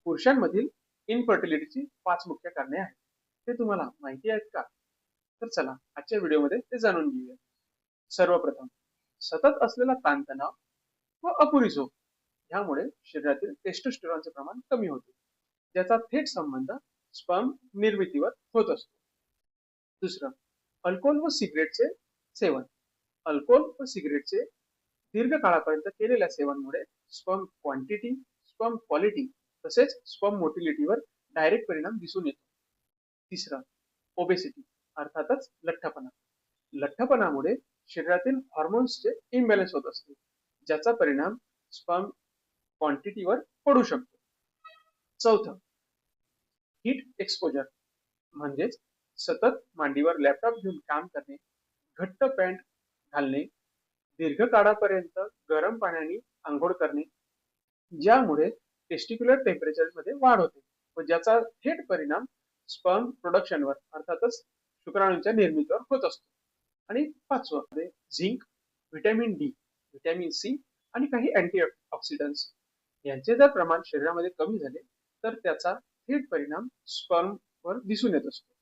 पुरुषांमधील इनफर्टिलिटीची 5 मुख्य कारणे आहेत. ते तुम्हाला माहिती आहेत का? तर चला आजच्या व्हिडिओमध्ये ते जाणून घेऊया. सर्वप्रथम, सतत असलेला ताणतणाव व अपुरी झोप यामुळे शरीरातील टेस्टोस्टेरॉनचे प्रमाण कमी होते, ज्याचा थेट संबंध स्पर्म निर्मितीवर होत असतो. दुसरं, अल्कोहोल व सिगरेटचे सेवन. अल्कोहोल व सिगरेटचे दीर्घ काळापर्यंत केलेल्या सेवनामुळे स्पर्म क्वांटिटी, स्पर्म क्वालिटी तसेच स्पर्म मोटिलिटीवर डायरेक्ट परिणाम दिसून येतो. तिसरं, ओबेसिटी अर्थातच लठ्ठपणा. लठ्ठपणामुळे शरीरातील हॉर्मोन्सचे इम्बॅलन्स होत असते, ज्याचा परिणाम स्पर्म क्वांटिटीवर पडू शकतो. चौथं, हीट एक्सपोजर म्हणजेच सतत मांडीवर लॅपटॉप घेऊन काम करणे, घट्ट पॅन्ट घालणे, दीर्घ काळापर्यंत गरम पाण्याने आंघोळ करणे, ज्यामुळे टेस्टिक्युलर टेम्परेचर मध्ये वाढ होते व ज्याचा थेट परिणाम स्पर्म प्रोडक्शनवर अर्थातच शुक्राणूंच्या निर्मितीवर होत असतो. आणि पाचवं, zinc, vitamin D, vitamin C आणि काही अँटीऑक्सिडंट्स यांचे जर प्रमाण शरीरामध्ये कमी झाले तर त्याचा थेट परिणाम स्पर्म वर दिसून येत असतो.